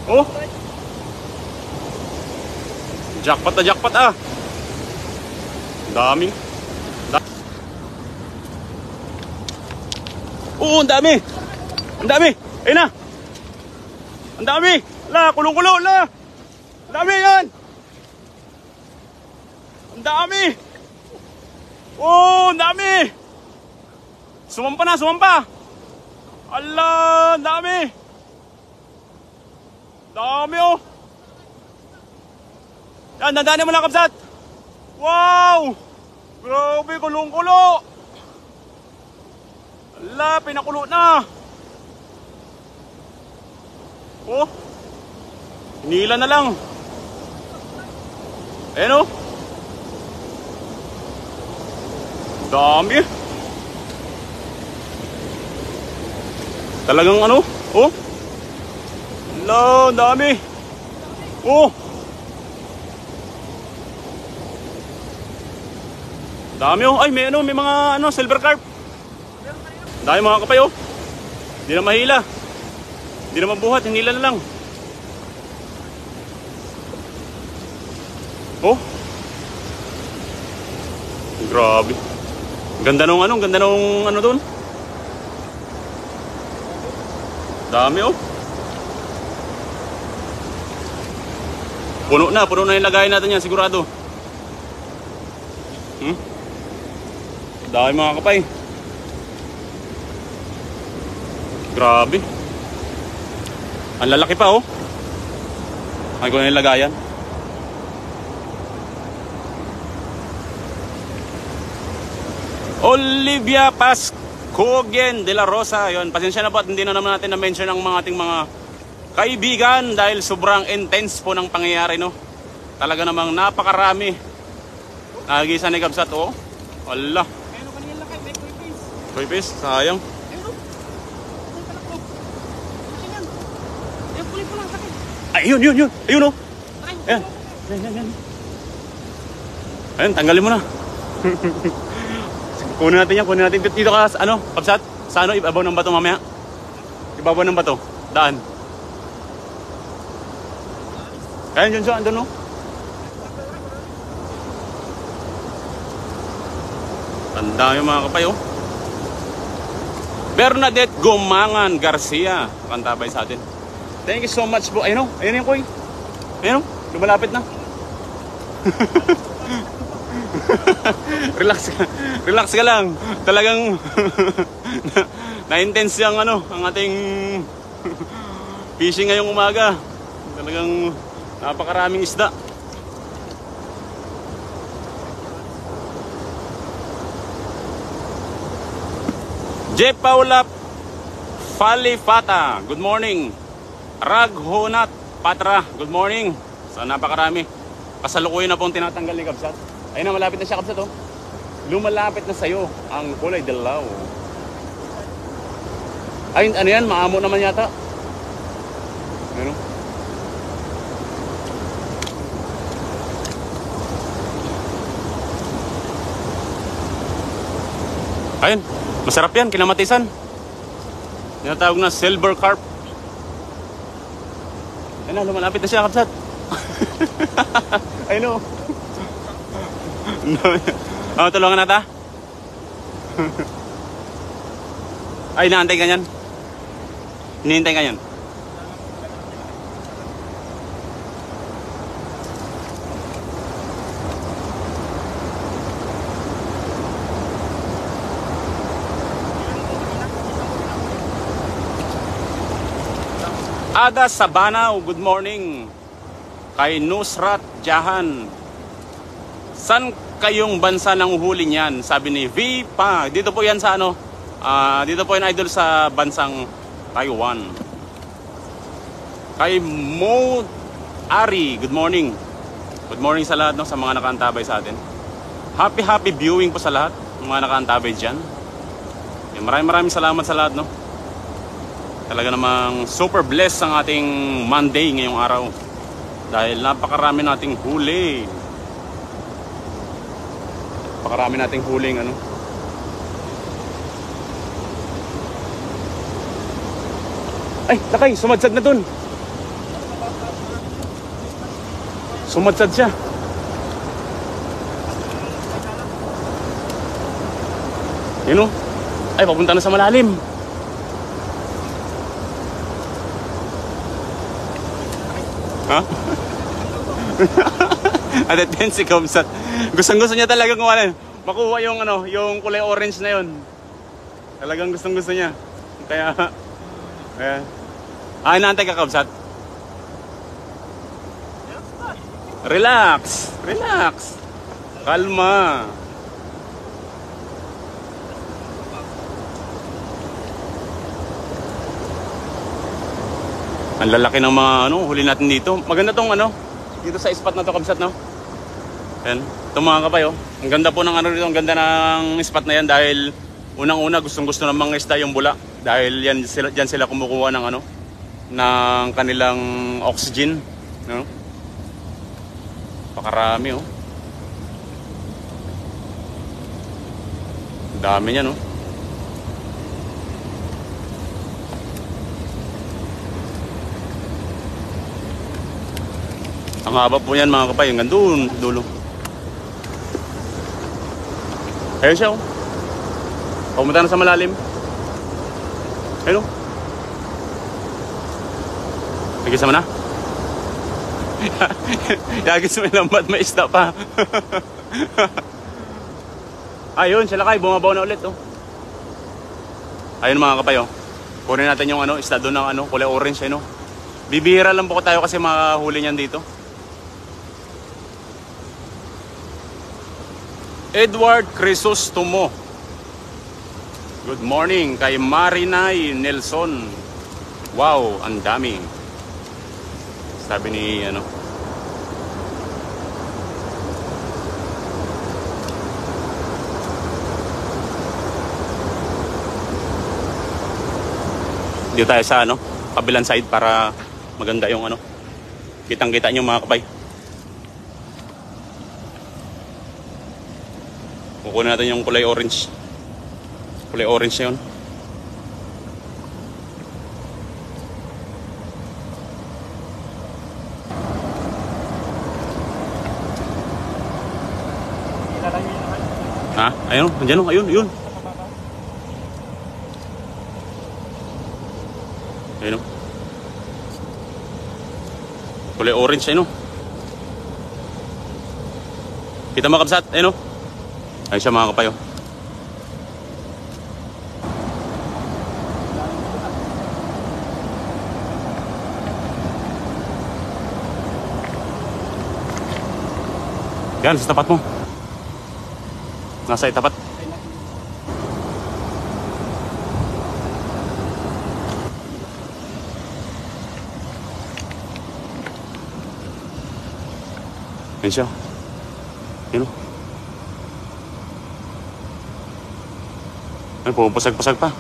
Oh. Jackpot na jackpot ah. Daming. Oo, ang dami. Ang dami. Ayun na. Ang dami. La, kulong-kulo la. Ang dami yan. Ang dami. Oh, ang dami. Sumampa na, sumampa. Allah, ang dami. Dami oh. Yan, dandaan mo lang kabsat. Wow. Grabe, kulong-kulo. Allah, pinakulo na. Oh. Hinila na lang. Ayan oh. Dami. Talagang ano? Oh. Allah, dami. Oh. Dami oh. Ay, may ano, may mga ano, silver carp. Dami mga kapay oh. Hindi na mahila. Hindi na mabuhat, hinila na lang. Oh. Grabe. Ganda nung ano, ganda nung ano doon. Dami oh. Puno na yung lagayan natin yan, sigurado. Dami mga kapay. Grabe. Ang lalaki pa oh. Ay ko na yung lagayan. Olivia Pascogen de la Rosa. Yun, pasensya na po at hindi na naman natin na-mention ang mga ating mga kaibigan dahil sobrang intense po ng pangyayari no. Talaga namang napakarami. Nagisa ni Kabsat oh. Wala. Ayun kanina lang kay Koi Pis, sayang. Ayun, yun. Ayun oh. Ayan. Ayan. Ayun, tanggalin mo na. Kunin natin yan, kunin natin. Dito ka, ano, Kabsat? Sa ano, ibabaw ng bato mamaya? Ibabaw ng bato. Daan. Ayan, yun siya, andun oh. Tanda yung mga kapay oh. Bernadette Gumangan Garcia. Kantabay sa atin. Thank you so much po. Ayun o, ayun yung koy. Ayun o, lumalapit na. Relax ka lang. Talagang na-intense yung ano, ang ating fishing ngayong umaga. Talagang napakaraming isda. J. Paula Falifata, good morning. Raghunat Patra, good morning. So napakarami. Kasalukuyan na pong tinatanggal ni Kabsat. Ayun na, malapit na siya Kabsat oh. Lumalapit na sa'yo ang kulay dilaw. Ay, ano yan? Maamo naman yata. Ano? Ayun, masarap yan, kinamatisan. Tinatawag na silver carp. Ayun na, lumalapit na siya Kabsat. I know. Oh, tulungan nata. Ay, naantay ka yan. Hinihintay ka yan. Ada Sabanaw, good morning. Kay Nusrat Jahan. San kayong bansa nang huli niyan? Sabi ni V pa. Dito po yan sa ano? Dito po yan idol sa bansang Taiwan. Kay Mo Ari, good morning. Good morning sa lahat no, sa mga nakaantabay sa atin. Happy viewing po sa lahat, mga nakaantabay dyan. Maraming salamat sa lahat no. Talaga namang super blessed ang ating Monday ngayong araw. Dahil napakarami nating huli. Napakarami nating huling ano. Ay, lakay, sumadsad na dun. Sumadsad siya. Yun o. Ay, papunta na sa malalim. Ha? At then si Kamsat. Gustong-gusto niya talaga kung ano, makuha yung ano, yung kulay orange na yun. Talagang gustong-gusto niya. Kaya, ayan. Inaantay ka, Kamsat? Relax. Relax. Kalma. Ang lalaki ng mga ano, huli natin dito. Maganda tong ano, dito sa spot na to, Kamsat, no? Ayan. Itong mga kapay, oh. Ang ganda po ng ano dito, ang ganda ng spot na yan dahil unang-una gustong-gusto ng mga isda yung bula. Dahil yan sila, dyan sila kumukuha ng ano, ng kanilang oxygen, no? Pakarami, oh. Dami niya, no? Ang haba po yan, mga kapay, hanggang doon, dulo. Ayun siya, oh. Pumunta na sa malalim. Ayun, oh. Nagisa mo na? Yagis mo lambat, may isda pa. Ayun, siya lakay, bumabaw na ulit, oh. Ayun, mga kapay, oh. Kunin natin yung ano, isda doon ng ano, kulay orange, ayun, oh. Bibihira lang po tayo kasi makahuli niyan dito. Edward Crisostomo. Good morning kay Marinay Nelson. Wow, ang dami. Sabi ni ano. Dito tayo sa ano, kabilang side para maganda yung ano. Kitang-kita niyo, mga kapay. Kukunin natin yung kulay orange. Kulay orange na yun. Ha? Ayun, andyan o, ayun, yun. Ayun o. Kulay orange, ayun o. Kita mo, Kamsat, ayun o. Ayun siya, mga kapayo. Yan, sa tapat mo. Nasa itapat. Yan siya. Yan o. Ay, pumapasag-pasag pa.